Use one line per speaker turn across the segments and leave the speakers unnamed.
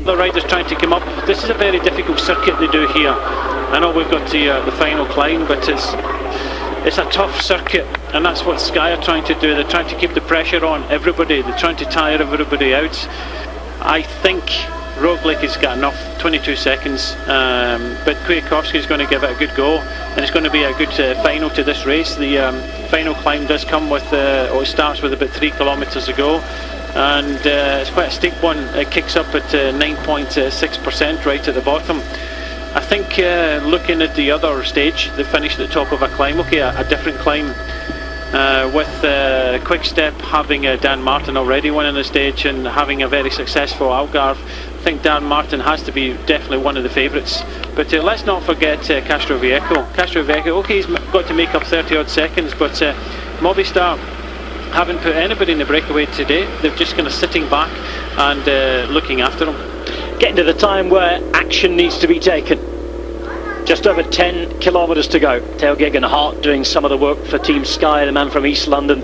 The riders trying to come up. This is a very difficult circuit they do here. I know we've got the final climb, but it's a tough circuit, and that's what Sky are trying to do. They're trying to keep the pressure on everybody. They're trying to tire everybody out. I think Roglic has got enough, 22 seconds, but Kwiatkowski's going to give it a good go, and it's going to be a good final to this race. The final climb does come with, or it starts with about 3 kilometres to go, and it's quite a steep one. It kicks up at 9.6% right at the bottom. I think looking at the other stage, they finished at the top of a climb, okay, a different climb, with Quick Step having Dan Martin already winning the stage and having a very successful Algarve. I think Dan Martin has to be definitely one of the favourites. But let's not forget Castroviejo. Castroviejo, okay, he's got to make up 30 odd seconds, but Movistar haven't put anybody in the breakaway today. They're just kind of sitting back and looking after him.
Getting to the time where action needs to be taken. Just over 10 kilometres to go. Theo Gegenhardt doing some of the work for Team Sky, the man from East London.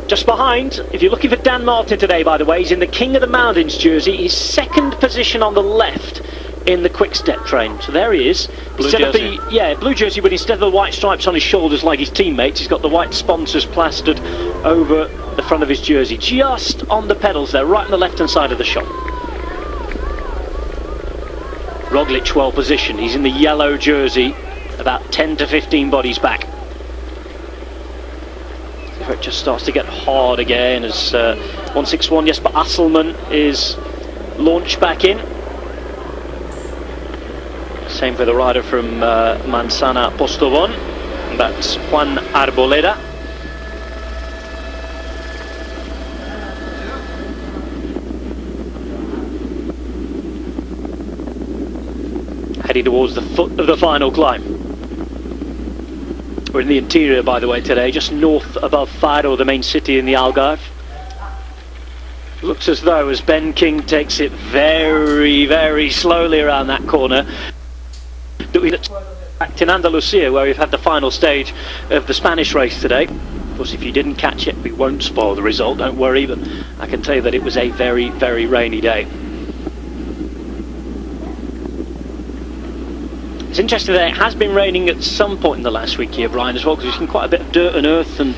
Just behind, if you're looking for Dan Martin today, by the way, he's in the King of the Mountains jersey. His second position on the left in the Quick Step train. So there he is.
Blue jersey.
Blue jersey, but instead of the white stripes on his shoulders like his teammates, he's got the white sponsors plastered over the front of his jersey. Just on the pedals there, right on the left-hand side of the shot. Roglic well positioned, he's in the yellow jersey, about 10 to 15 bodies back. It just starts to get hard again as 161 Jesper Asselman is launched back in. Same for the rider from Manzana Postobon, that's Juan Arboleda. Heading towards the foot of the final climb. We're in the interior, by the way, today, just north above Faro, the main city in the Algarve. Looks as though as Ben King takes it very, very slowly around that corner, that we back in Andalusia, where we've had the final stage of the Spanish race today. Of course, if you didn't catch it, we won't spoil the result, don't worry, but I can tell you that it was a very, very rainy day. It's interesting that it has been raining at some point in the last week here, Brian, as well, because we've seen quite a bit of dirt and earth and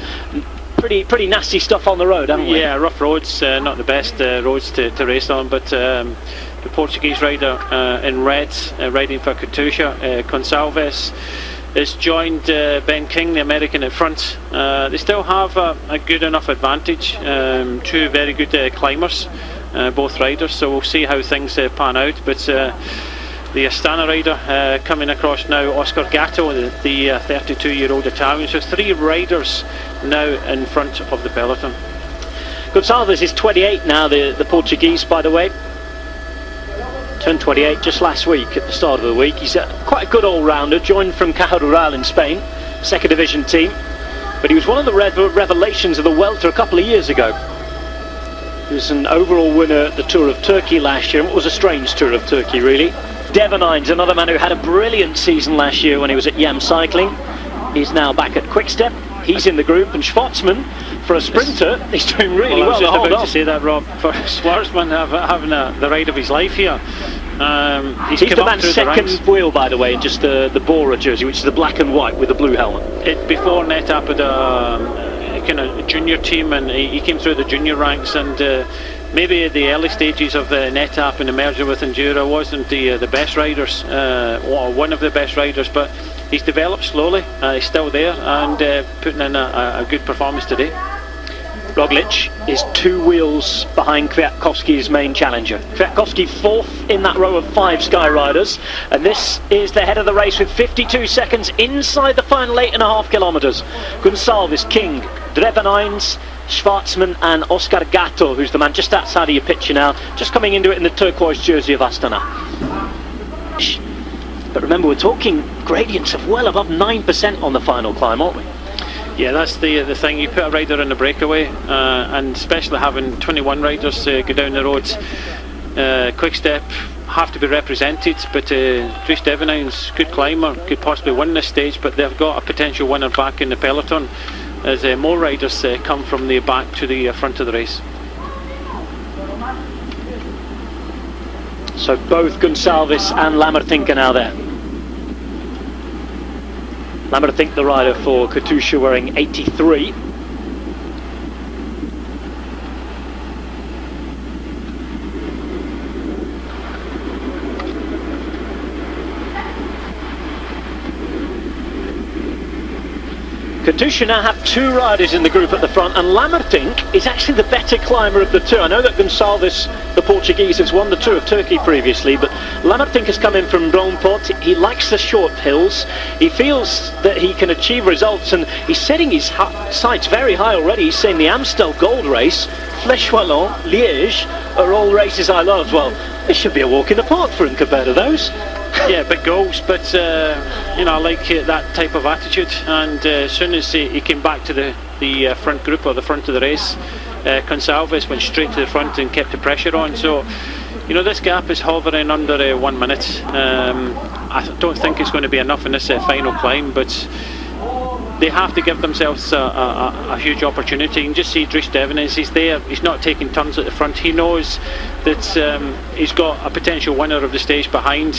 pretty nasty stuff on the road, haven't we?
Yeah, rough roads, not the best roads to race on, but the Portuguese rider in red, riding for Katusha, Gonçalves, has joined Ben King, the American, at front. They still have a good enough advantage, two very good climbers, both riders, so we'll see how things pan out. But the Astana rider coming across now, Oscar Gatto, the 32-year-old Italian. So 3 riders now in front of the peloton.
Gonçalves is 28 now, the Portuguese, by the way. Turned 28 just last week, at the start of the week. He's quite a good all-rounder, joined from Caja Rural in Spain, second division team. But he was one of the revelations of the Vuelta a couple of years ago. He was an overall winner at the Tour of Turkey last year, and it was a strange Tour of Turkey, really. Devonine's another man who had a brilliant season last year when he was at Yam Cycling. He's now back at Quick Step. He's in the group, and Schwartzman, for a sprinter, he's doing really well.
I was just about to say that, Rob. For Schwartzman having the ride of his life here.
He's the man's second wheel, by the way, in just the Bora jersey, which is the black and white with the blue helmet.
Before NetApp had a kind of junior team, and he came through the junior ranks, and maybe the early stages of NetApp and the merger with Endura wasn't the best riders, or one of the best riders, but he's developed slowly. He's still there and putting in a good performance today.
Roglic is 2 wheels behind Kwiatkowski's main challenger. Kwiatkowski 4th in that row of 5 Sky riders, and this is the head of the race with 52 seconds inside the final 8.5 kilometres. Gonçalves, King, Drevenines, Schwartzman and Oscar Gatto, who's the man just outside of your picture now, just coming into it in the turquoise jersey of Astana. But remember, we're talking gradients of well above 9% on the final climb, aren't we?
Yeah, that's the thing. You put a rider in the breakaway, and especially having 21 riders go down the roads. Quick Step have to be represented, but Dries Devenine's good climber, could possibly win this stage, but they've got a potential winner back in the peloton as more riders come from the back to the front of the race.
So both Gonçalves and Lamertink are now there. Lamertink, the rider for Katusha, wearing 83. Katusha now have two riders in the group at the front, and Lamertink is actually the better climber of the two. I know that Gonçalves, the Portuguese, has won the Tour of Turkey previously, but Lamertink has come in from Rompot. He likes the short hills. He feels that he can achieve results, and he's setting his sights very high already. He's saying the Amstel Gold Race, Flèche Wallonne, Liège are all races I love. Well, this should be a walk in the park for him compared to those.
Yeah, big goals, but you know, I like that type of attitude. And as soon as he came back to the front group, or the front of the race, Gonçalves went straight to the front and kept the pressure on. So, you know, this gap is hovering under 1 minute. I don't think it's going to be enough in this final climb, but they have to give themselves a huge opportunity. You can just see Dries Devenins, he's there, he's not taking turns at the front. He knows that he's got a potential winner of the stage behind.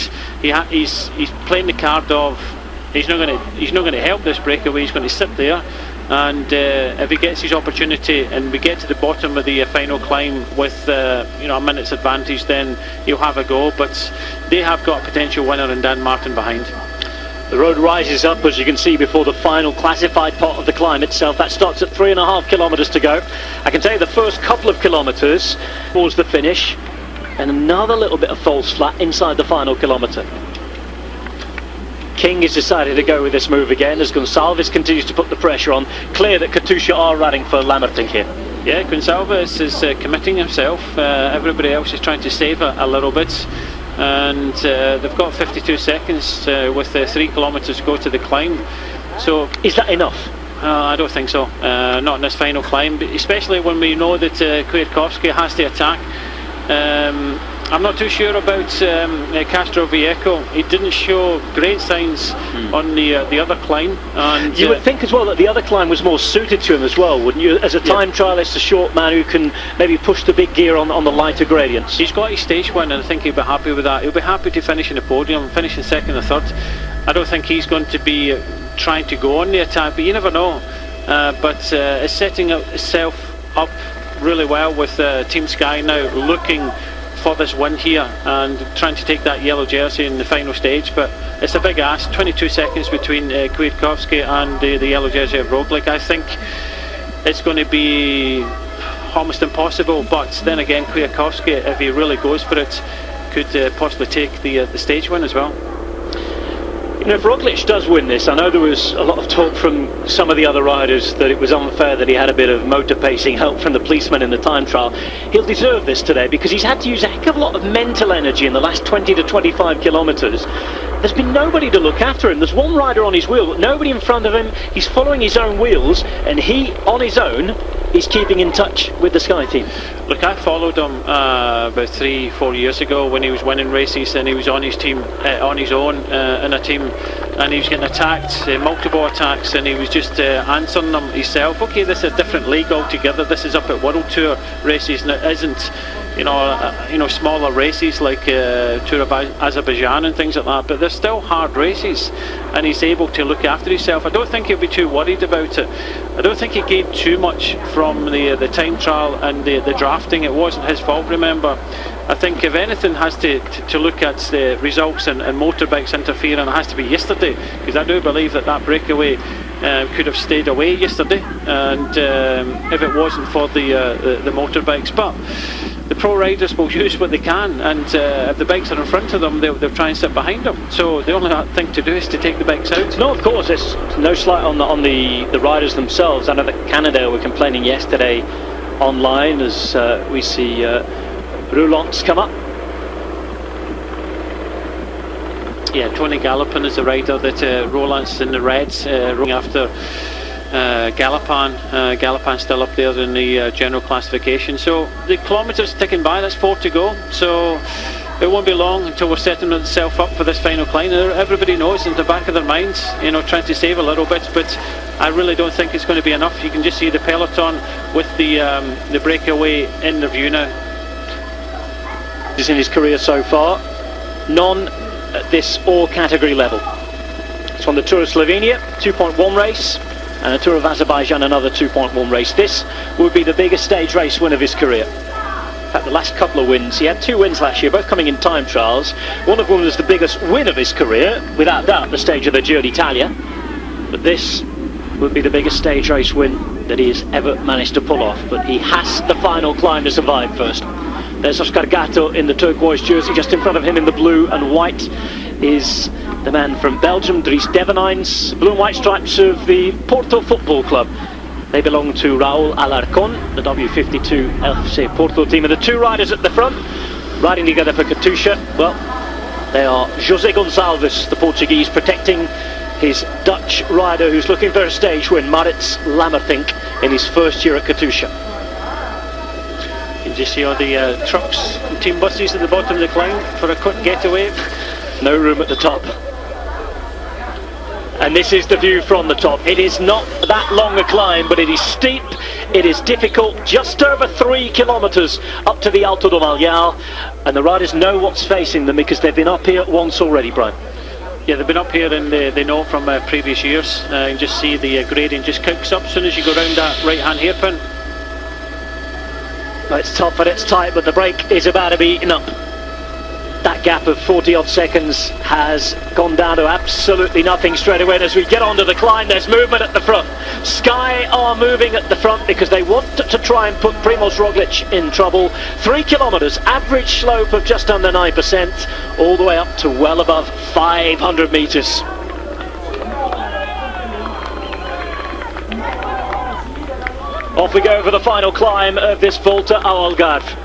He's playing the card of he's not going to help this breakaway. He's going to sit there, and if he gets his opportunity and we get to the bottom of the final climb with you know, a minute's advantage, then he'll have a go. But they have got a potential winner in Dan Martin behind.
The road rises up, as you can see, before the final classified part of the climb itself. That starts at 3.5 kilometres to go. I can tell you the first couple of kilometres towards the finish, and another little bit of false flat inside the final kilometre. King has decided to go with this move again as Gonçalves continues to put the pressure on. Clear that Katusha are riding for Lamertink here.
Yeah, Gonçalves is committing himself. Everybody else is trying to save a little bit. And they've got 52 seconds with 3 kilometres to go to the climb. So
is that enough?
I don't think so. Not in this final climb, especially when we know that Kwiatkowski has to attack. I'm not too sure about Castro Viejo. He didn't show great signs on the other climb. And
you would think as well that the other climb was more suited to him as well, wouldn't you? As a time trialist, a short man who can maybe push the big gear on the lighter gradients.
He's got his stage win, and I think he'll be happy with that. He'll be happy to finish in the podium, finish in second or third. I don't think he's going to be trying to go on the attack, but you never know. But it's setting itself up really well with Team Sky now looking for this win here and trying to take that yellow jersey in the final stage. But it's a big ask. 22 seconds between Kwiatkowski and the yellow jersey of Roglic. I think it's going to be almost impossible, but then again, Kwiatkowski, if he really goes for it, could possibly take the stage win as well.
You know, if Roglic does win this, I know there was a lot of talk from some of the other riders that it was unfair that he had a bit of motor pacing help from the policeman in the time trial. He'll deserve this today because he's had to use a heck of a lot of mental energy in the last 20 to 25 kilometres. There's been nobody to look after him. There's one rider on his wheel, but nobody in front of him. He's following his own wheels, and he, on his own, is keeping in touch with the Sky team.
Look, I followed him about 3-4 years ago when he was winning races, and he was on his team, on his own in a team, and he was getting attacked, multiple attacks, and he was just answering them himself. Okay, this is a different league altogether. This is up at World Tour races, and it isn't, you know, smaller races like Tour of Azerbaijan and things like that, but they're still hard races, and he's able to look after himself. I don't think he'll be too worried about it. I don't think he gained too much from the time trial and the drafting. It wasn't his fault, remember. I think if anything has to look at the results and motorbikes interfering, it has to be yesterday, because I do believe that breakaway could have stayed away yesterday, and if it wasn't for the motorbikes. But the pro riders will use what they can, and if the bikes are in front of them, they'll try and sit behind them. So the only thing to do is to take the bikes out.
No, of course, there's no slight on the riders themselves. I know that Canada were complaining yesterday online as we see Roulants come up.
Yeah, Tony Gallopin is the rider that Roland's in the reds, running after Gallopin. Gallopin's still up there in the general classification. So the kilometres ticking by, that's 4 to go. So it won't be long until we're setting itself up for this final climb. Everybody knows in the back of their minds, you know, trying to save a little bit, but I really don't think it's going to be enough. You can just see the peloton with the breakaway in the view now.
in his career so far, none at this all category level. It's won the Tour of Slovenia, 2.1 race, and a Tour of Azerbaijan, another 2.1 race. This would be the biggest stage race win of his career. In fact, the last couple of wins, he had 2 wins last year, both coming in time trials. One of them was the biggest win of his career, without doubt, the stage of the Giro d'Italia. But this would be the biggest stage race win that he has ever managed to pull off. But he has the final climb to survive first. There's Oscar Gatto in the turquoise jersey. Just in front of him in the blue and white is the man from Belgium, Dries Devenijns. Blue and white stripes of the Porto Football Club. They belong to Raúl Alarcón, the W52 FC Porto team. And the 2 riders at the front, riding together for Katusha, well, they are José Gonçalves, the Portuguese, protecting his Dutch rider who's looking for a stage win, Maurits Lammertink, in his first year at Katusha.
You can just see all the trucks and team buses at the bottom of the climb for a quick getaway.
No room at the top. And this is the view from the top. It is not that long a climb, but it is steep, it is difficult, just over 3 kilometres up to the Alto do Maial, and the riders know what's facing them because they've been up here once already, Brian.
Yeah, they've been up here and they know from previous years. You can just see the gradient just kicks up as soon as you go round that right-hand hairpin.
Well, it's tough and it's tight, but the brake is about to be eaten up. That gap of 40 odd seconds has gone down to absolutely nothing straight away. And as we get onto the climb, there's movement at the front. Sky are moving at the front because they want to try and put Primož Roglič in trouble. 3 kilometres, average slope of just under 9%, all the way up to well above 500 metres. Off we go for the final climb of this Volta ao Algarve.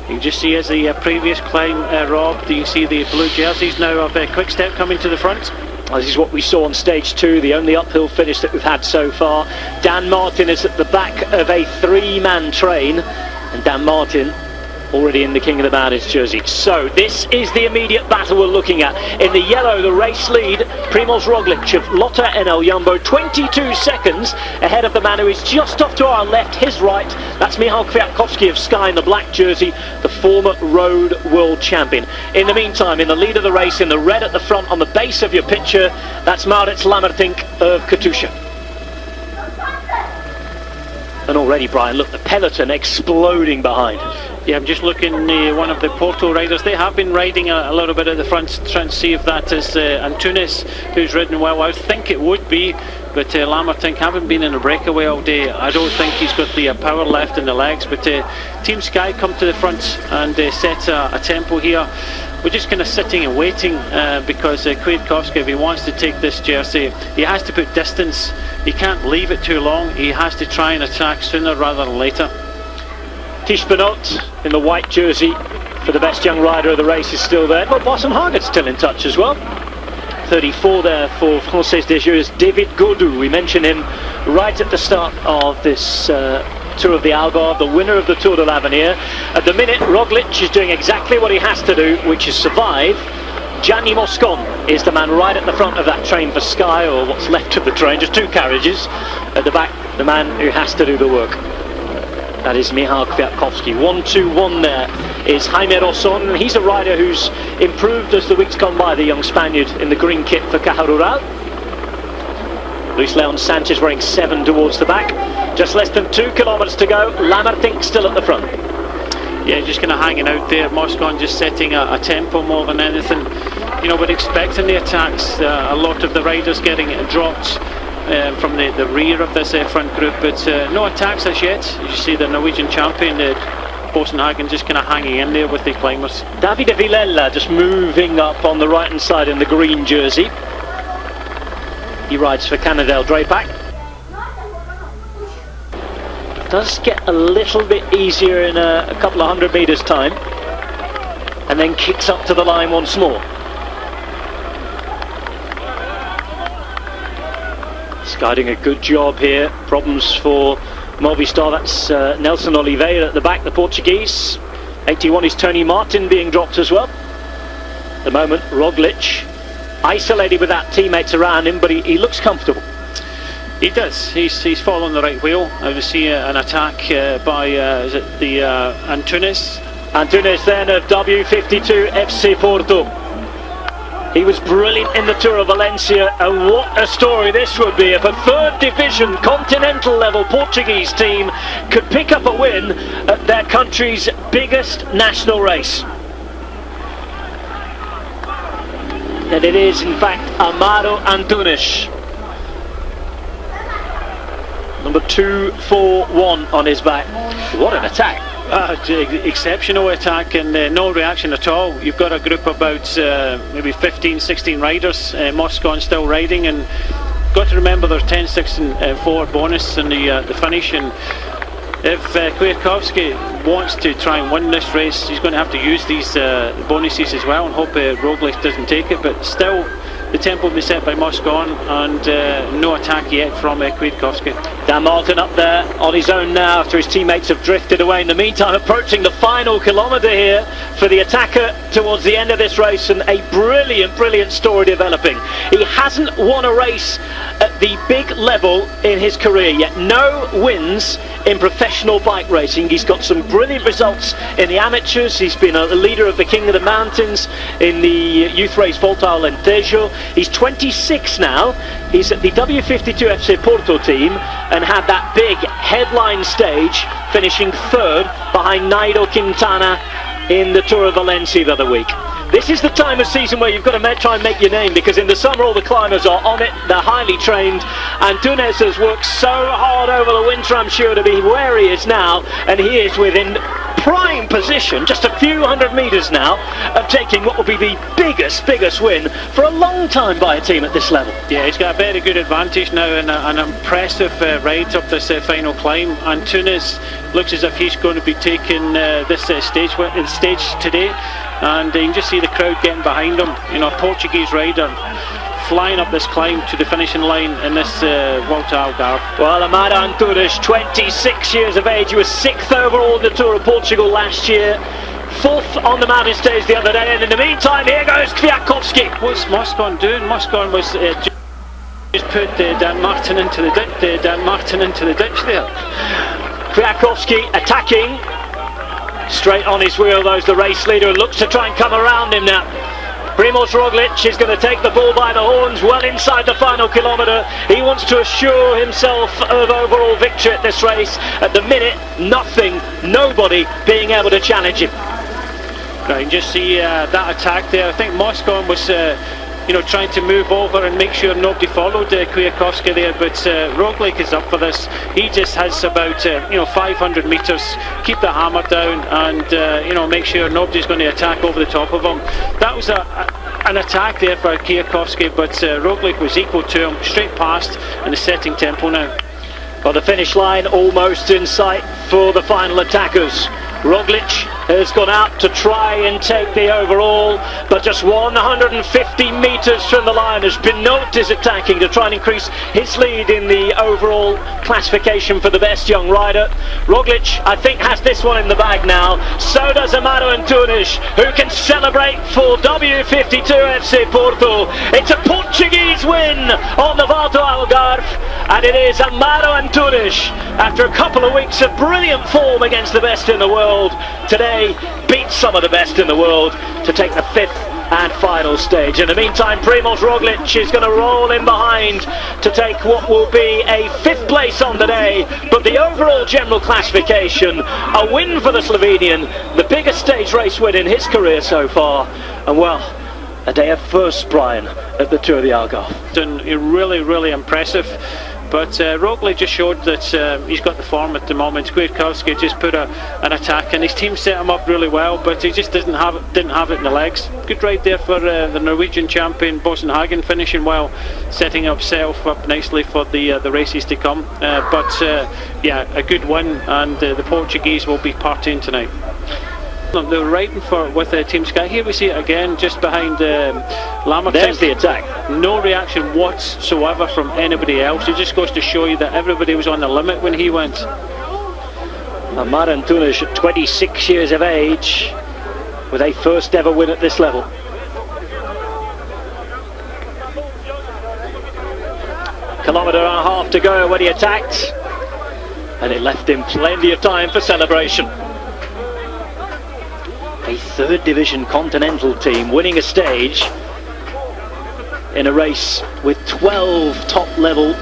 You can just see as the previous climb, Rob, you can see the blue jerseys now of Quick Step coming to the front.
This is what we saw on stage 2, the only uphill finish that we've had so far. Dan Martin is at the back of a 3-man train, and Dan Martin already in the King of the Mountains jersey. So this is the immediate battle we're looking at. In the yellow, the race lead, Primož Roglič of Lotto NL Jumbo, 22 seconds ahead of the man who is just off to our left, his right. That's Michał Kwiatkowski of Sky in the black jersey, the former road world champion. In the meantime, in the lead of the race, in the red at the front on the base of your picture, that's Maurits Lammertink of Katusha. And already, Brian, look, the peloton exploding behind.
Yeah, I'm just looking, one of the Porto riders, they have been riding a little bit at the front, trying to see if that is Antunes, who's ridden well. I think it would be, but Lammertink haven't been in a breakaway all day. I don't think he's got the power left in the legs, but Team Sky come to the front and set a tempo here. We're just kind of sitting and waiting because Kwiatkowski, if he wants to take this jersey, he has to put distance. He can't leave it too long. He has to try and attack sooner rather than later.
Tish Benoit in the white jersey for the best young rider of the race is still there. But Boston Hargett's still in touch as well. 34 there for Française des Jeux. David Gaudu, we mentioned him right at the start of this Tour of the Algarve, the winner of the Tour de l'Avenir. At the minute, Roglič is doing exactly what he has to do, which is survive. Gianni Moscon is the man right at the front of that train for Sky, or what's left of the train, just 2 carriages. At the back, the man who has to do the work. That is Michał Kwiatkowski. 1-2-1 there is Jaime Rosson. He's a rider who's improved as the week's gone by, the young Spaniard in the green kit for Caja Rural. Luis Leon Sanchez wearing 7 towards the back. Just less than 2 kilometres to go. Lammertink still at the front.
Yeah, just kind of hanging out there. Moscon just setting a tempo more than anything. You know, we're expecting the attacks. A lot of the riders getting dropped from the rear of this front group, but no attacks as yet. You see the Norwegian champion, Bosenhagen, just kind of hanging in there with the climbers.
Davide Villela just moving up on the right hand side in the green jersey. He rides for Canadel Drapac. Does get a little bit easier in a couple of 100 metres time, and then kicks up to the line once more. Sky doing a good job here. Problems for Movistar. That's Nelson Oliveira at the back, the Portuguese. 81 is Tony Martin being dropped as well. At the moment, Roglič isolated with that teammates around him, but he looks comfortable.
He does. He's following the right wheel. I would see an attack by is it the Antunes?
Antunes then of W52 FC Porto. He was brilliant in the Tour of Valencia, and what a story this would be if a third division continental level Portuguese team could pick up a win at their country's biggest national race. And it is in fact Amaro Antunes, number 241 on his back. What an attack!
Exceptional attack, and no reaction at all. You've got a group of about maybe 15-16 riders. Moscon still riding, and got to remember there's 10, 6 and 4 bonus in the finish. And if Kwiatkowski wants to try and win this race, he's going to have to use these bonuses as well, and hope Roglic doesn't take it. But still, the tempo will be set by Moscon, and no attack yet from Kwiatkowski.
Dan Martin up there on his own now after his teammates have drifted away. In the meantime, approaching the final kilometre here for the attacker towards the end of this race, and a brilliant story developing. He hasn't won a race at the big level in his career yet. No wins in professional bike racing. He's got some brilliant results in the amateurs. He's been a leader of the King of the Mountains in the youth race Volta ao Alentejo. He's 26 now. He's at the W52 FC Porto team and had that big headline stage, finishing third behind Nairo Quintana in the Tour of Valencia the other week. This is the time of season where you've got to try and make your name, because in the summer all the climbers are on it, they're highly trained. Antunes has worked so hard over the winter, I'm sure, to be where he is now, and he is within prime position, just a few hundred metres now, of taking what will be the biggest win for a long time by a team at this level.
Yeah, he's got a very good advantage now, and an impressive ride up this final climb. Antunes looks as if he's going to be taking this stage today, and you can just see the crowd getting behind him. You know, a Portuguese rider flying up this climb to the finishing line in this Volta ao Algarve.
Well, Amaro Antunes, 26 years of age, he was 6th overall in the Tour of Portugal last year, 4th on the mountain stage the other day, and in the meantime here goes Kwiatkowski.
What's Moscon doing? Moscon was just put Dan Martin into the ditch there.
Kwiatkowski attacking, straight on his wheel though, the race leader, and looks to try and come around him now. Primoz Roglic is going to take the bull by the horns well inside the final kilometre. He wants to assure himself of overall victory at this race. At the minute, nobody being able to challenge him.
Right, and just see that attack there. I think Moscon was trying to move over and make sure nobody followed Kwiatkowski there, but Roglic is up for this. He just has about 500 metres, keep the hammer down, and make sure nobody's going to attack over the top of him. That was an attack there for Kwiatkowski, but Roglic was equal to him, straight past, and is setting tempo now.
Well, the finish line almost in sight for the final attackers. Roglic has gone out to try and take the overall, but just 150 metres from the line as Pinot is attacking to try and increase his lead in the overall classification for the best young rider. Roglic, I think, has this one in the bag now. So does Amaro Antunes, who can celebrate for W52 FC Porto. It's a Portuguese win on the Volta ao Algarve, and it is Amaro Antunes, after a couple of weeks of brilliant form against the best in the world, today beats some of the best in the world to take the 5th and final stage. In the meantime, Primoz Roglic is going to roll in behind to take what will be a 5th place on the day, but the overall general classification, a win for the Slovenian, the biggest stage race win in his career so far, and well, a day of first, Brian, at the Tour of the Algarve.
Done really impressive. But Roglic just showed that he's got the form at the moment. Kwiatkowski just put an attack, and his team set him up really well, but he just didn't have it in the legs. Good ride there for the Norwegian champion Bosenhagen, finishing well, setting himself up nicely for the races to come. Yeah, a good win, and the Portuguese will be partying tonight. They were riding with Team Sky. Here we see it again, just behind Lamartine.
There's the attack.
No reaction whatsoever from anybody else. It just goes to show you that everybody was on the limit when he went.
Amaro Antunes, at 26 years of age, with a first ever win at this level. Kilometre and a half to go when he attacked, and it left him plenty of time for celebration. A third division continental team winning a stage in a race with 12 top level.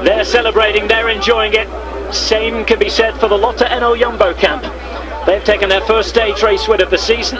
They're celebrating, they're enjoying it. Same can be said for the Lotto NL Jumbo camp. They've taken their first stage race win of the season.